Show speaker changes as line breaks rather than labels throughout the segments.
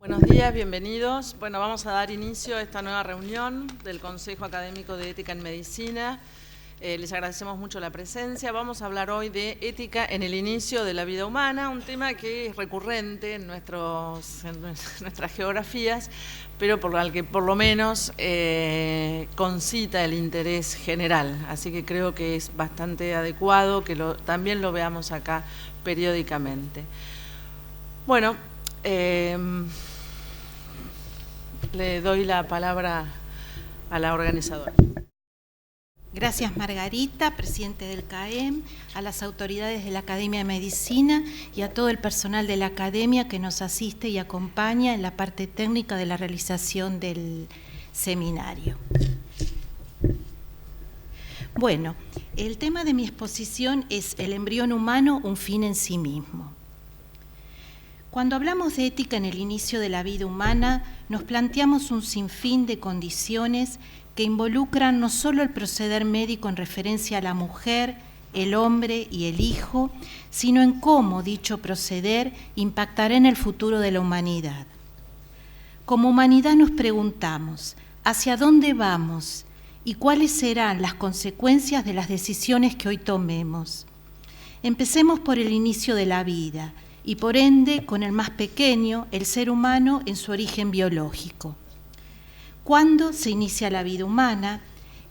Buenos días, bienvenidos. Bueno, vamos a dar inicio a esta nueva reunión del Consejo Académico de Ética en Medicina. Les agradecemos mucho la presencia. Vamos a hablar hoy de ética en el inicio de la vida humana, un tema que es recurrente en nuestras geografías, pero al que por lo menos concita el interés general. Así que creo que es bastante adecuado que también lo veamos acá periódicamente. Bueno, le doy la palabra a la organizadora.
Gracias, Margarita, presidente del CAEM, a las autoridades de la Academia de Medicina y a todo el personal de la Academia que nos asiste y acompaña en la parte técnica de la realización del seminario. Bueno, el tema de mi exposición es el embrión humano, un fin en sí mismo. Cuando hablamos de ética en el inicio de la vida humana, nos planteamos un sinfín de condiciones que involucran no solo el proceder médico en referencia a la mujer, el hombre y el hijo, sino en cómo dicho proceder impactará en el futuro de la humanidad. Como humanidad nos preguntamos, ¿hacia dónde vamos y cuáles serán las consecuencias de las decisiones que hoy tomemos? Empecemos por el inicio de la vida y por ende con el más pequeño, el ser humano en su origen biológico. ¿Cuándo se inicia la vida humana?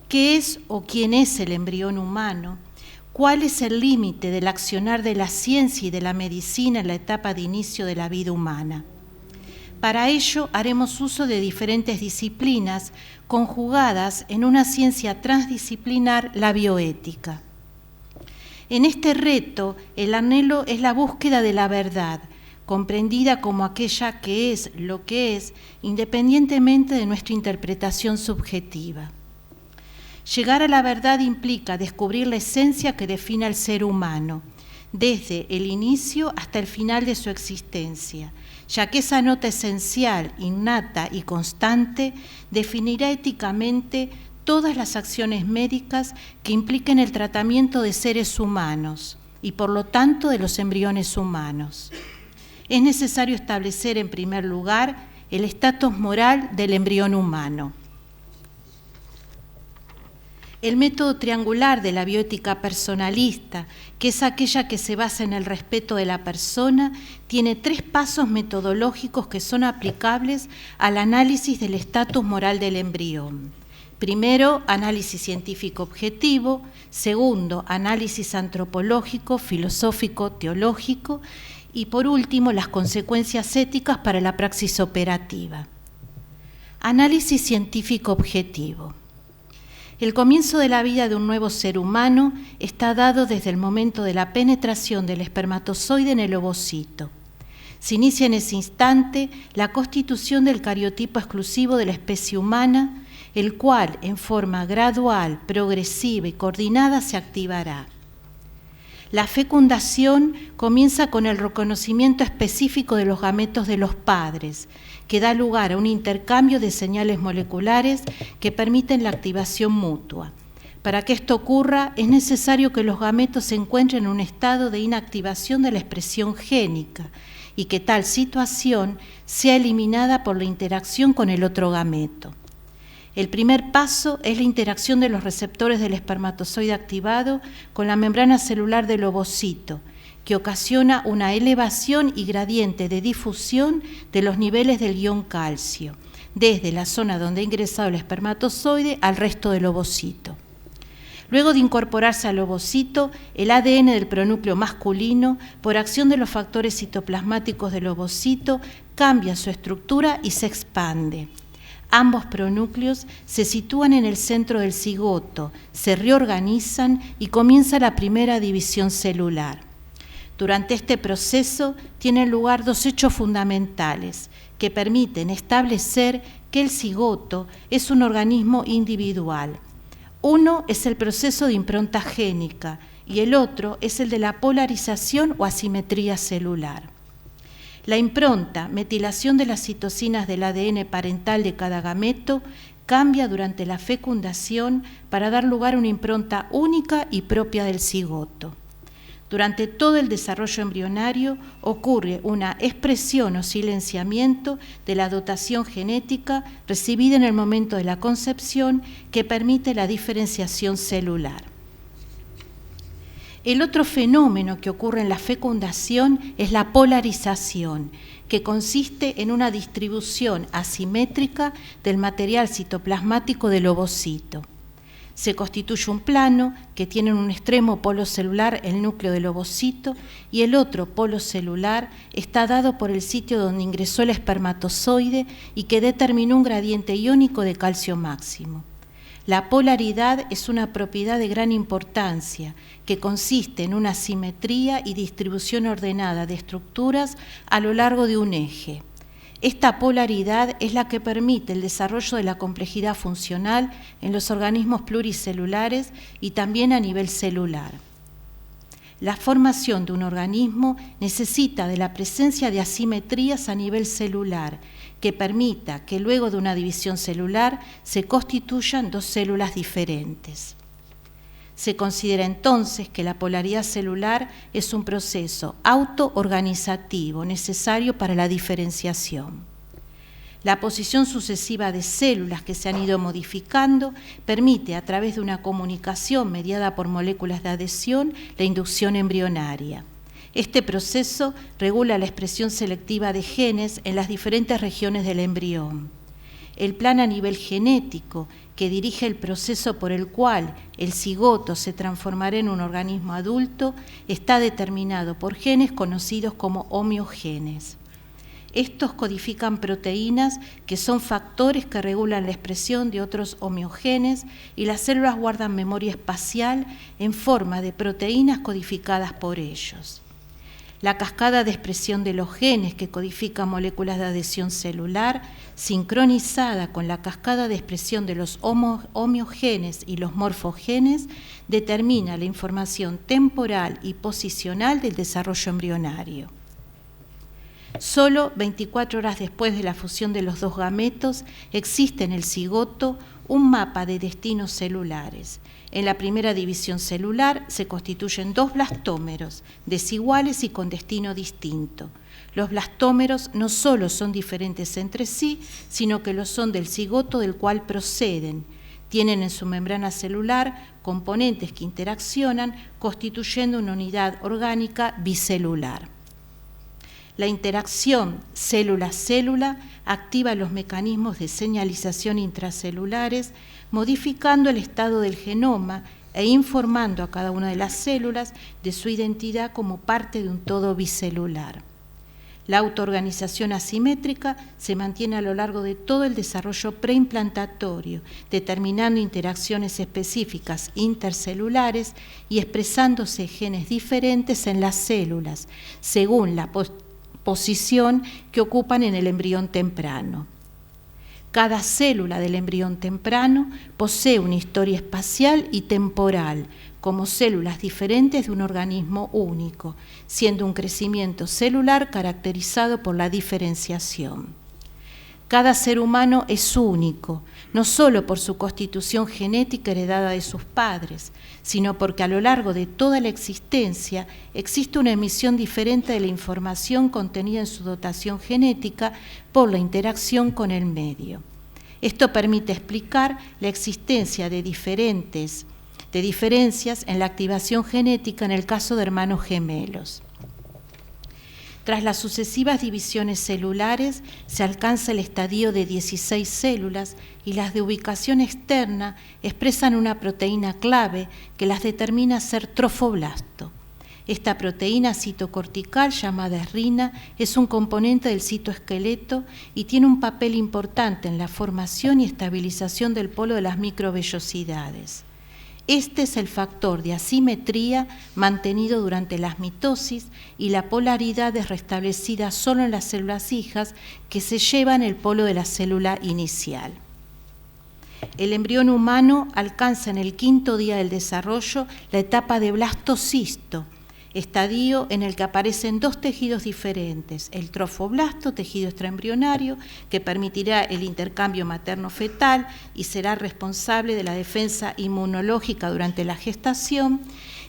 ¿Qué es o quién es el embrión humano? ¿Cuál es el límite del accionar de la ciencia y de la medicina en la etapa de inicio de la vida humana? Para ello haremos uso de diferentes disciplinas conjugadas en una ciencia transdisciplinar, la bioética. En este reto, el anhelo es la búsqueda de la verdad, comprendida como aquella que es lo que es, independientemente de nuestra interpretación subjetiva. Llegar a la verdad implica descubrir la esencia que define al ser humano, desde el inicio hasta el final de su existencia, ya que esa nota esencial, innata y constante definirá éticamente todas las acciones médicas que impliquen el tratamiento de seres humanos y por lo tanto de los embriones humanos. Es necesario establecer en primer lugar el estatus moral del embrión humano. El método triangular de la bioética personalista, que es aquella que se basa en el respeto de la persona, tiene 3 pasos metodológicos que son aplicables al análisis del estatus moral del embrión. Primero, análisis científico objetivo. Segundo, análisis antropológico, filosófico, teológico. Y por último, las consecuencias éticas para la praxis operativa. Análisis científico objetivo. El comienzo de la vida de un nuevo ser humano está dado desde el momento de la penetración del espermatozoide en el ovocito. Se inicia en ese instante la constitución del cariotipo exclusivo de la especie humana, el cual en forma gradual, progresiva y coordinada se activará. La fecundación comienza con el reconocimiento específico de los gametos de los padres, que da lugar a un intercambio de señales moleculares que permiten la activación mutua. Para que esto ocurra, es necesario que los gametos se encuentren en un estado de inactivación de la expresión génica y que tal situación sea eliminada por la interacción con el otro gameto. El primer paso es la interacción de los receptores del espermatozoide activado con la membrana celular del ovocito, que ocasiona una elevación y gradiente de difusión de los niveles del ion calcio, desde la zona donde ha ingresado el espermatozoide al resto del ovocito. Luego de incorporarse al ovocito, el ADN del pronúcleo masculino, por acción de los factores citoplasmáticos del ovocito, cambia su estructura y se expande. Ambos pronúcleos se sitúan en el centro del cigoto, se reorganizan y comienza la primera división celular. Durante este proceso tienen lugar 2 hechos fundamentales que permiten establecer que el cigoto es un organismo individual. Uno es el proceso de impronta génica y el otro es el de la polarización o asimetría celular. La impronta, metilación de las citocinas del ADN parental de cada gameto, cambia durante la fecundación para dar lugar a una impronta única y propia del cigoto. Durante todo el desarrollo embrionario ocurre una expresión o silenciamiento de la dotación genética recibida en el momento de la concepción que permite la diferenciación celular. El otro fenómeno que ocurre en la fecundación es la polarización, que consiste en una distribución asimétrica del material citoplasmático del ovocito. Se constituye un plano que tiene en un extremo polo celular el núcleo del ovocito y el otro polo celular está dado por el sitio donde ingresó el espermatozoide y que determinó un gradiente iónico de calcio máximo. La polaridad es una propiedad de gran importancia que consiste en una simetría y distribución ordenada de estructuras a lo largo de un eje. Esta polaridad es la que permite el desarrollo de la complejidad funcional en los organismos pluricelulares y también a nivel celular. La formación de un organismo necesita de la presencia de asimetrías a nivel celular que permita que luego de una división celular se constituyan dos células diferentes. Se considera entonces que la polaridad celular es un proceso autoorganizativo necesario para la diferenciación. La posición sucesiva de células que se han ido modificando permite, a través de una comunicación mediada por moléculas de adhesión, la inducción embrionaria. Este proceso regula la expresión selectiva de genes en las diferentes regiones del embrión. El plan a nivel genético que dirige el proceso por el cual el cigoto se transformará en un organismo adulto está determinado por genes conocidos como homeogenes. Estos codifican proteínas que son factores que regulan la expresión de otros homeogenes y las células guardan memoria espacial en forma de proteínas codificadas por ellos. La cascada de expresión de los genes que codifican moléculas de adhesión celular, sincronizada con la cascada de expresión de los homeogenes y los morfogenes, determina la información temporal y posicional del desarrollo embrionario. Solo 24 horas después de la fusión de los dos gametos existe en el cigoto un mapa de destinos celulares. En la primera división celular se constituyen dos blastómeros, desiguales y con destino distinto. Los blastómeros no solo son diferentes entre sí, sino que lo son del cigoto del cual proceden. Tienen en su membrana celular componentes que interaccionan, constituyendo una unidad orgánica bicelular. La interacción célula-célula activa los mecanismos de señalización intracelulares, modificando el estado del genoma e informando a cada una de las células de su identidad como parte de un todo bicelular. La autoorganización asimétrica se mantiene a lo largo de todo el desarrollo preimplantatorio, determinando interacciones específicas intercelulares y expresándose genes diferentes en las células, según la posición que ocupan en el embrión temprano. Cada célula del embrión temprano posee una historia espacial y temporal, como células diferentes de un organismo único, siendo un crecimiento celular caracterizado por la diferenciación. Cada ser humano es único, no solo por su constitución genética heredada de sus padres, sino porque a lo largo de toda la existencia existe una emisión diferente de la información contenida en su dotación genética por la interacción con el medio. Esto permite explicar la existencia de diferencias en la activación genética en el caso de hermanos gemelos. Tras las sucesivas divisiones celulares, se alcanza el estadio de 16 células y las de ubicación externa expresan una proteína clave que las determina ser trofoblasto. Esta proteína citocortical, llamada esrina, es un componente del citoesqueleto y tiene un papel importante en la formación y estabilización del polo de las microvellosidades. Este es el factor de asimetría mantenido durante las mitosis y la polaridad es restablecida solo en las células hijas que se llevan el polo de la célula inicial. El embrión humano alcanza en el 5º día del desarrollo la etapa de blastocisto, estadio en el que aparecen dos tejidos diferentes, el trofoblasto, tejido extraembrionario, que permitirá el intercambio materno-fetal y será responsable de la defensa inmunológica durante la gestación,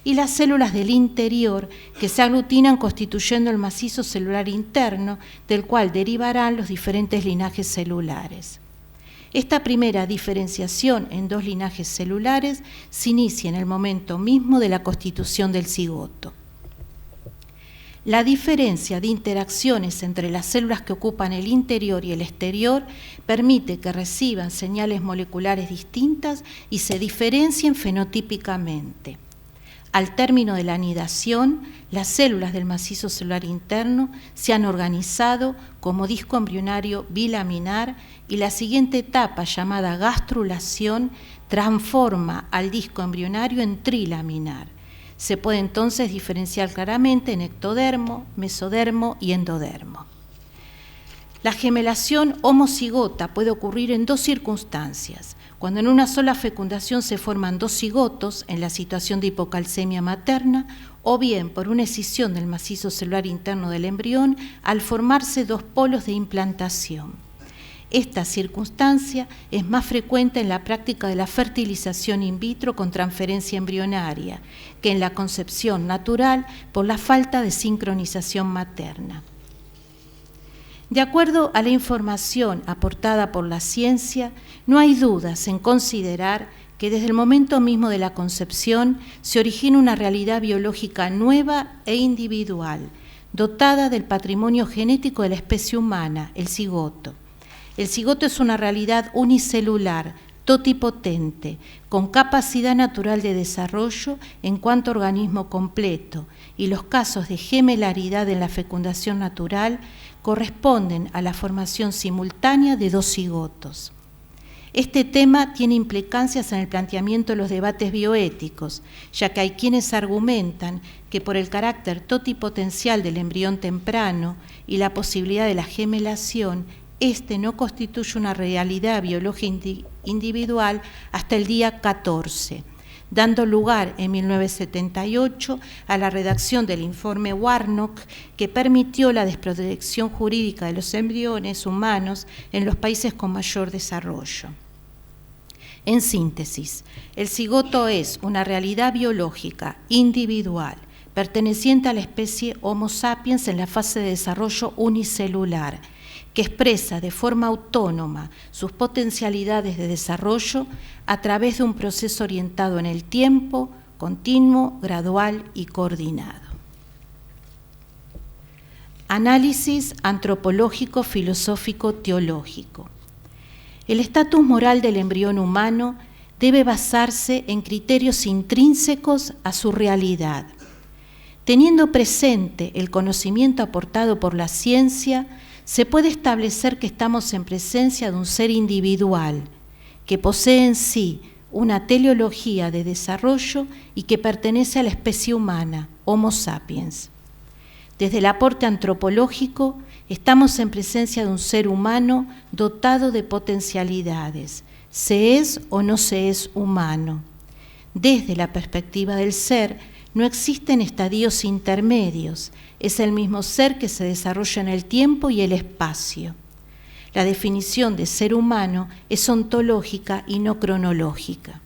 y las células del interior, que se aglutinan constituyendo el macizo celular interno, del cual derivarán los diferentes linajes celulares. Esta primera diferenciación en dos linajes celulares se inicia en el momento mismo de la constitución del cigoto. La diferencia de interacciones entre las células que ocupan el interior y el exterior permite que reciban señales moleculares distintas y se diferencien fenotípicamente. Al término de la anidación, las células del macizo celular interno se han organizado como disco embrionario bilaminar y la siguiente etapa, llamada gastrulación, transforma al disco embrionario en trilaminar. Se puede entonces diferenciar claramente en ectodermo, mesodermo y endodermo. La gemelación homocigota puede ocurrir en dos circunstancias: cuando en una sola fecundación se forman dos cigotos en la situación de hipocalcemia materna, o bien por una escisión del macizo celular interno del embrión al formarse dos polos de implantación. Esta circunstancia es más frecuente en la práctica de la fertilización in vitro con transferencia embrionaria que en la concepción natural por la falta de sincronización materna. De acuerdo a la información aportada por la ciencia, no hay dudas en considerar que desde el momento mismo de la concepción se origina una realidad biológica nueva e individual, dotada del patrimonio genético de la especie humana, el cigoto. El cigoto es una realidad unicelular, totipotente, con capacidad natural de desarrollo en cuanto a organismo completo, y los casos de gemelaridad en la fecundación natural corresponden a la formación simultánea de dos cigotos. Este tema tiene implicancias en el planteamiento de los debates bioéticos, ya que hay quienes argumentan que por el carácter totipotencial del embrión temprano y la posibilidad de la gemelación, este no constituye una realidad biológica individual hasta el día 14, dando lugar en 1978 a la redacción del informe Warnock, que permitió la desprotección jurídica de los embriones humanos en los países con mayor desarrollo. En síntesis, el cigoto es una realidad biológica individual, perteneciente a la especie Homo sapiens en la fase de desarrollo unicelular, que expresa de forma autónoma sus potencialidades de desarrollo a través de un proceso orientado en el tiempo, continuo, gradual y coordinado. Análisis antropológico, filosófico, teológico. El estatus moral del embrión humano debe basarse en criterios intrínsecos a su realidad. Teniendo presente el conocimiento aportado por la ciencia, se puede establecer que estamos en presencia de un ser individual, que posee en sí una teleología de desarrollo y que pertenece a la especie humana, Homo sapiens. Desde el aporte antropológico, estamos en presencia de un ser humano dotado de potencialidades. ¿Se es o no se es humano? Desde la perspectiva del ser, no existen estadios intermedios, es el mismo ser que se desarrolla en el tiempo y el espacio. La definición de ser humano es ontológica y no cronológica.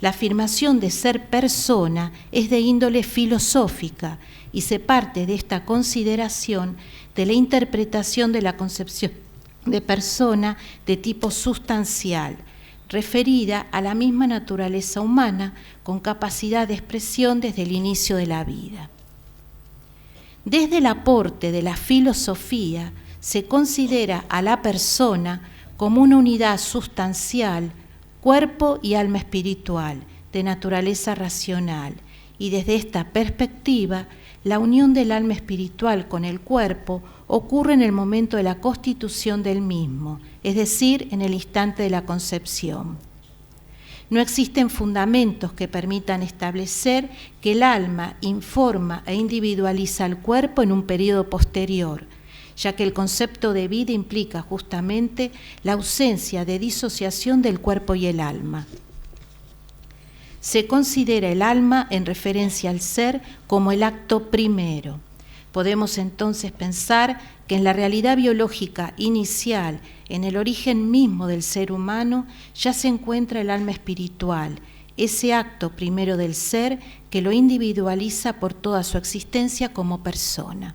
La afirmación de ser persona es de índole filosófica y se parte de esta consideración de la interpretación de la concepción de persona de tipo sustancial, referida a la misma naturaleza humana con capacidad de expresión desde el inicio de la vida. Desde el aporte de la filosofía se considera a la persona como una unidad sustancial, cuerpo y alma espiritual, de naturaleza racional, y desde esta perspectiva, la unión del alma espiritual con el cuerpo ocurre en el momento de la constitución del mismo, es decir, en el instante de la concepción. No existen fundamentos que permitan establecer que el alma informa e individualiza al cuerpo en un periodo posterior, ya que el concepto de vida implica justamente la ausencia de disociación del cuerpo y el alma. Se considera el alma en referencia al ser como el acto primero. Podemos entonces pensar que en la realidad biológica inicial, en el origen mismo del ser humano, ya se encuentra el alma espiritual, ese acto primero del ser que lo individualiza por toda su existencia como persona.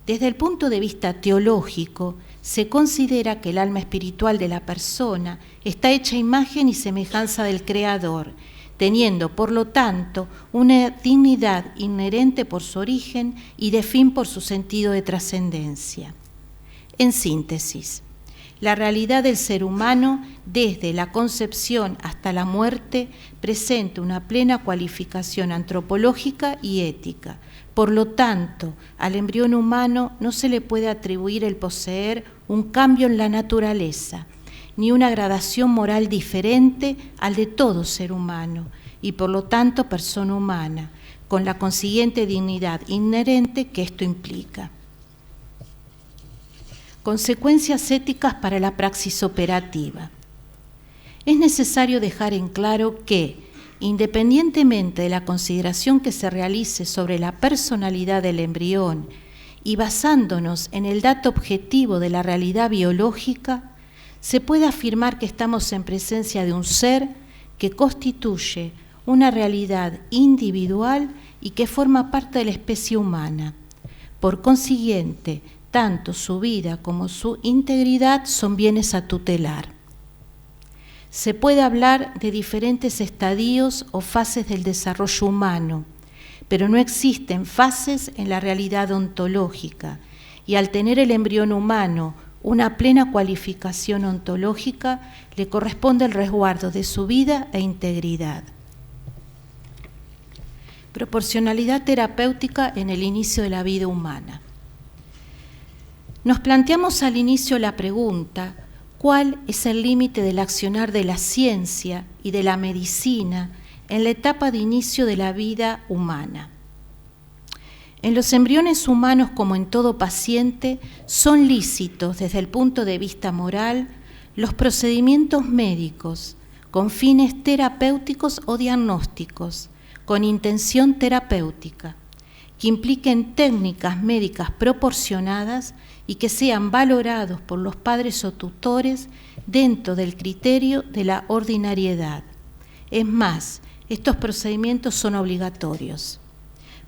Desde el punto de vista teológico, se considera que el alma espiritual de la persona está hecha a imagen y semejanza del Creador, teniendo, por lo tanto, una dignidad inherente por su origen y de fin por su sentido de trascendencia. En síntesis, la realidad del ser humano, desde la concepción hasta la muerte, presenta una plena cualificación antropológica y ética. Por lo tanto, al embrión humano no se le puede atribuir el poseer un cambio en la naturaleza, ni una gradación moral diferente al de todo ser humano, y por lo tanto persona humana, con la consiguiente dignidad inherente que esto implica. Consecuencias éticas para la praxis operativa. Es necesario dejar en claro que, independientemente de la consideración que se realice sobre la personalidad del embrión y basándonos en el dato objetivo de la realidad biológica, se puede afirmar que estamos en presencia de un ser que constituye una realidad individual y que forma parte de la especie humana. Por consiguiente, tanto su vida como su integridad son bienes a tutelar. Se puede hablar de diferentes estadios o fases del desarrollo humano, pero no existen fases en la realidad ontológica, y al tener el embrión humano una plena cualificación ontológica, le corresponde el resguardo de su vida e integridad. Proporcionalidad terapéutica en el inicio de la vida humana. Nos planteamos al inicio la pregunta: ¿cuál es el límite del accionar de la ciencia y de la medicina en la etapa de inicio de la vida humana? En los embriones humanos, como en todo paciente, son lícitos desde el punto de vista moral los procedimientos médicos con fines terapéuticos o diagnósticos, con intención terapéutica, que impliquen técnicas médicas proporcionadas y que sean valorados por los padres o tutores dentro del criterio de la ordinariedad. Es más, estos procedimientos son obligatorios,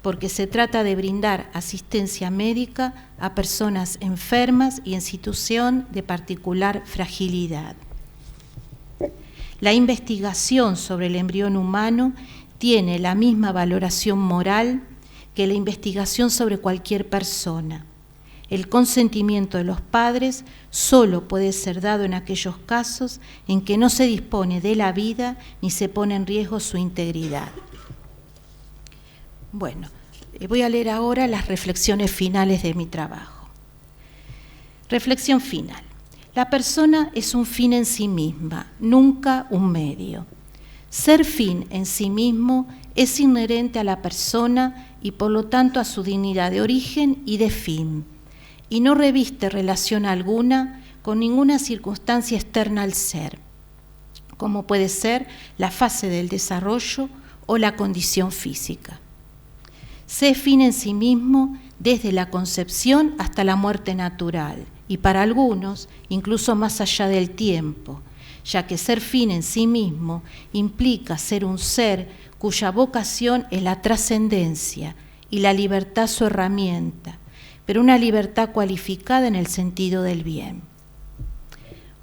porque se trata de brindar asistencia médica a personas enfermas y en situación de particular fragilidad. La investigación sobre el embrión humano tiene la misma valoración moral que la investigación sobre cualquier persona. El consentimiento de los padres solo puede ser dado en aquellos casos en que no se dispone de la vida ni se pone en riesgo su integridad. Bueno, voy a leer ahora las reflexiones finales de mi trabajo. Reflexión final. La persona es un fin en sí misma, nunca un medio. Ser fin en sí mismo es inherente a la persona y por lo tanto a su dignidad de origen y de fin, y no reviste relación alguna con ninguna circunstancia externa al ser, como puede ser la fase del desarrollo o la condición física. Se fin en sí mismo desde la concepción hasta la muerte natural, y para algunos incluso más allá del tiempo, ya que ser fin en sí mismo implica ser un ser cuya vocación es la trascendencia y la libertad su herramienta, pero una libertad cualificada en el sentido del bien.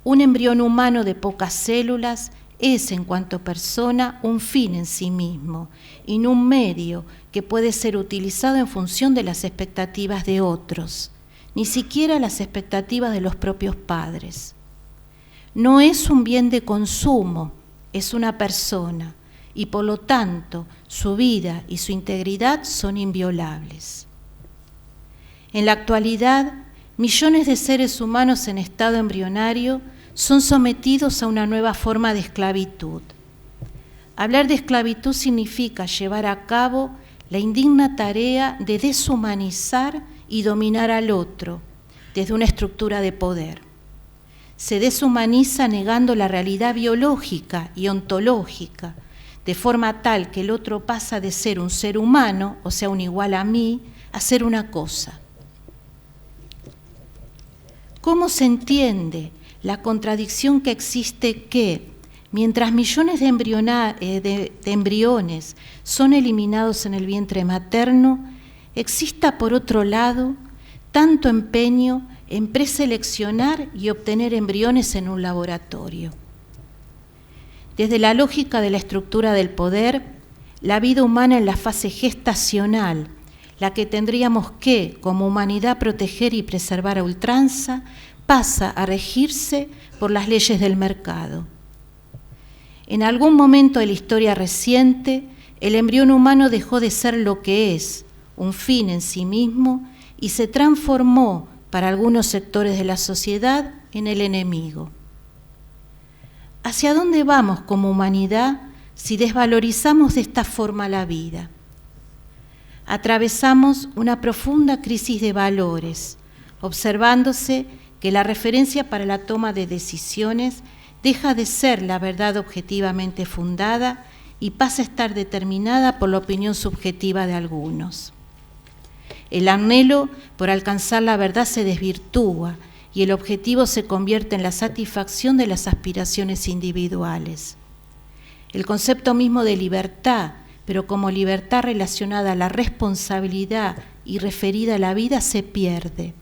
Un embrión humano de pocas células es, en cuanto persona, un fin en sí mismo y no un medio que puede ser utilizado en función de las expectativas de otros, ni siquiera las expectativas de los propios padres. No es un bien de consumo, es una persona, y por lo tanto su vida y su integridad son inviolables. En la actualidad, millones de seres humanos en estado embrionario son sometidos a una nueva forma de esclavitud. Hablar de esclavitud significa llevar a cabo la indigna tarea de deshumanizar y dominar al otro desde una estructura de poder. Se deshumaniza negando la realidad biológica y ontológica, de forma tal que el otro pasa de ser un ser humano, o sea, un igual a mí, a ser una cosa. ¿Cómo se entiende la contradicción que existe que, mientras millones de embriones son eliminados en el vientre materno, exista por otro lado tanto empeño en preseleccionar y obtener embriones en un laboratorio. Desde la lógica de la estructura del poder, la vida humana en la fase gestacional, la que tendríamos que, como humanidad, proteger y preservar a ultranza, pasa a regirse por las leyes del mercado. En algún momento de la historia reciente, el embrión humano dejó de ser lo que es, un fin en sí mismo, y se transformó para algunos sectores de la sociedad en el enemigo. ¿Hacia dónde vamos como humanidad si desvalorizamos de esta forma la vida? Atravesamos una profunda crisis de valores, observándose que la referencia para la toma de decisiones deja de ser la verdad objetivamente fundada y pasa a estar determinada por la opinión subjetiva de algunos. El anhelo por alcanzar la verdad se desvirtúa y el objetivo se convierte en la satisfacción de las aspiraciones individuales. El concepto mismo de libertad, pero como libertad relacionada a la responsabilidad y referida a la vida, se pierde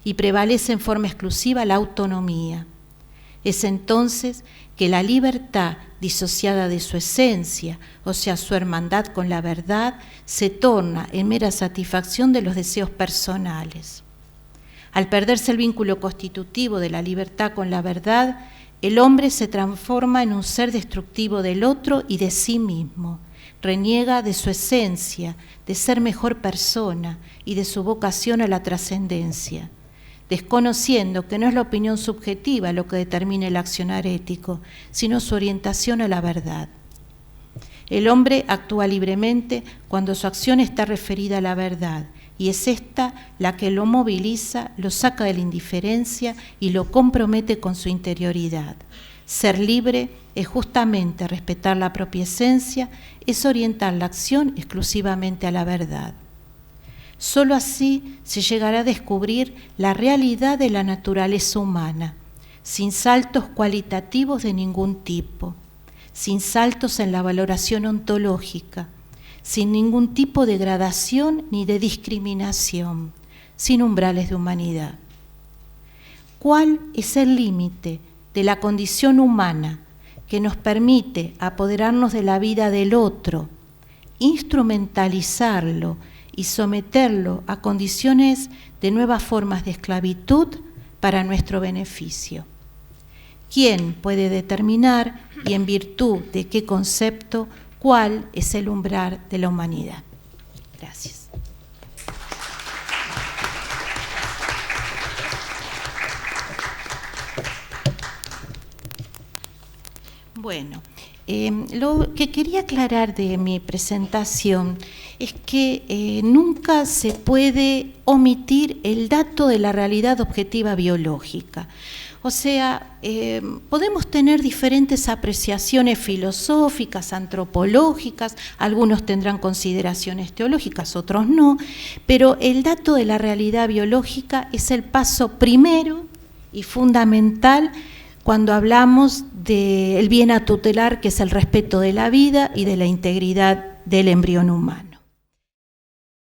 y prevalece en forma exclusiva la autonomía. Es entonces que la libertad, disociada de su esencia, o sea, su hermandad con la verdad, se torna en mera satisfacción de los deseos personales. Al perderse el vínculo constitutivo de la libertad con la verdad, el hombre se transforma en un ser destructivo del otro y de sí mismo. Reniega de su esencia, de ser mejor persona y de su vocación a la trascendencia, desconociendo que no es la opinión subjetiva lo que determina el accionar ético, sino su orientación a la verdad. El hombre actúa libremente cuando su acción está referida a la verdad, y es esta la que lo moviliza, lo saca de la indiferencia y lo compromete con su interioridad. Ser libre es justamente respetar la propia esencia, es orientar la acción exclusivamente a la verdad. Solo así se llegará a descubrir la realidad de la naturaleza humana, sin saltos cualitativos de ningún tipo, sin saltos en la valoración ontológica, sin ningún tipo de gradación ni de discriminación, sin umbrales de humanidad. ¿Cuál es el límite de la condición humana que nos permite apoderarnos de la vida del otro, instrumentalizarlo y someterlo a condiciones de nuevas formas de esclavitud para nuestro beneficio? ¿Quién puede determinar y en virtud de qué concepto cuál es el umbral de la humanidad? Gracias. Bueno, lo que quería aclarar de mi presentación es que nunca se puede omitir el dato de la realidad objetiva biológica. O sea, podemos tener diferentes apreciaciones filosóficas, antropológicas, algunos tendrán consideraciones teológicas, otros no, pero el dato de la realidad biológica es el paso primero y fundamental cuando hablamos del bien a tutelar, que es el respeto de la vida y de la integridad del embrión humano.